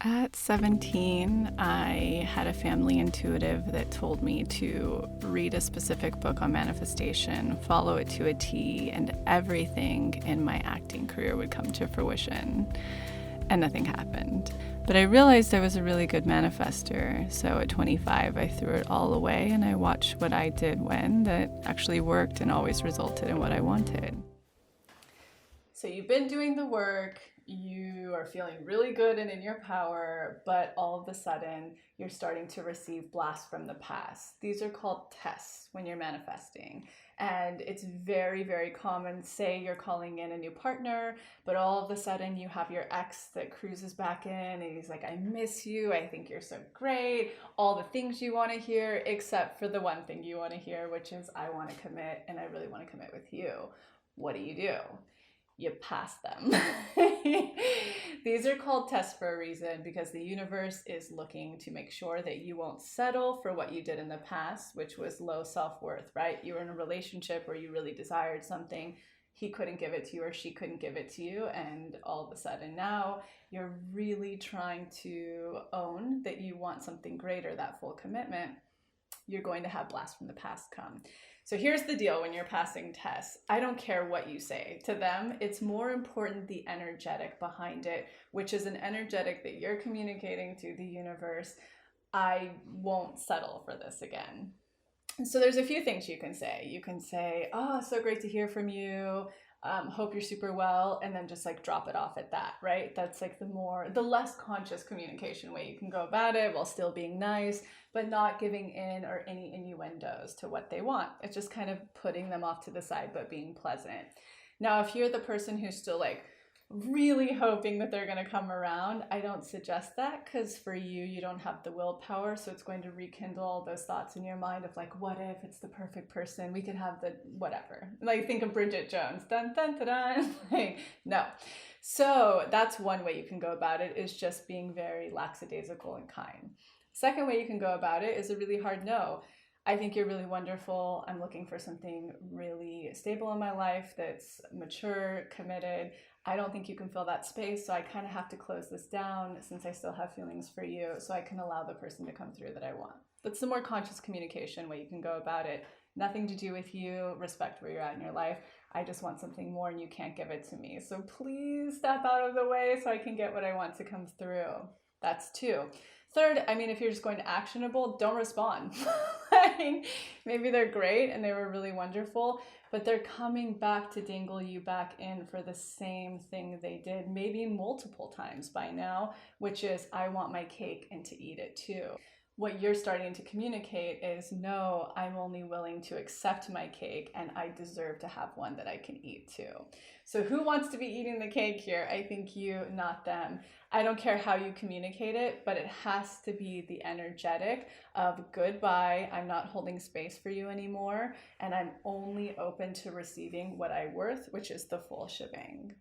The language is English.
At 17, I had a family intuitive that told me to read a specific book on manifestation, follow it to a T, and everything in my acting career would come to fruition. And nothing happened. But I realized I was a really good manifester. So at 25, I threw it all away and I watched what I did when that actually worked and always resulted in what I wanted. So you've been doing the work, you are feeling really good and in your power, but all of a sudden you're starting to receive blasts from the past. These are called tests when you're manifesting. And it's very, very common. Say you're calling in a new partner, but all of a sudden you have your ex that cruises back in and he's like, I miss you. I think you're so great. All the things you want to hear, except for the one thing you want to hear, which is, I want to commit and I really want to commit with you. What do? You pass them. These are called tests for a reason because the universe is looking to make sure that you won't settle for what you did in the past, which was low self-worth, right? You were in a relationship where you really desired something. He couldn't give it to you or she couldn't give it to you. And all of a sudden now you're really trying to own that you want something greater, that full commitment. You're going to have blasts from the past come. So here's the deal when you're passing tests. I don't care what you say. To them, it's more important the energetic behind it, which is an energetic that you're communicating to the universe. I won't settle for this again. So there's a few things you can say. You can say, oh, so great to hear from you. Hope you're super well, and then just like drop it off at that, right? That's like the less conscious communication way you can go about it while still being nice, but not giving in or any innuendos to what they want. It's just kind of putting them off to the side, but being pleasant. Now, if you're the person who's still like really hoping that they're going to come around, I don't suggest that because for you don't have the willpower. So it's going to rekindle all those thoughts in your mind of like, what if it's the perfect person? We could have the whatever. Like think of Bridget Jones. Dun, dun, dun, dun. Like, no. So that's one way you can go about it is just being very lackadaisical and kind. Second way you can go about it is a really hard no. I think you're really wonderful. I'm looking for something really stable in my life that's mature, committed. I don't think you can fill that space, so I kind of have to close this down since I still have feelings for you, so I can allow the person to come through that I want. That's the more conscious communication way you can go about it. Nothing to do with you, respect where you're at in your life. I just want something more and you can't give it to me. So please step out of the way so I can get what I want to come through. That's two. Third, if you're just going to actionable, don't respond. Like, maybe they're great and they were really wonderful, but they're coming back to dangle you back in for the same thing they did, maybe multiple times by now, which is, I want my cake and to eat it too. What you're starting to communicate is, no, I'm only willing to accept my cake and I deserve to have one that I can eat too. So who wants to be eating the cake here? I think you, not them. I don't care how you communicate it, but it has to be the energetic of goodbye, I'm not holding space for you anymore, and I'm only open to receiving what I'm worth, which is the full shebang.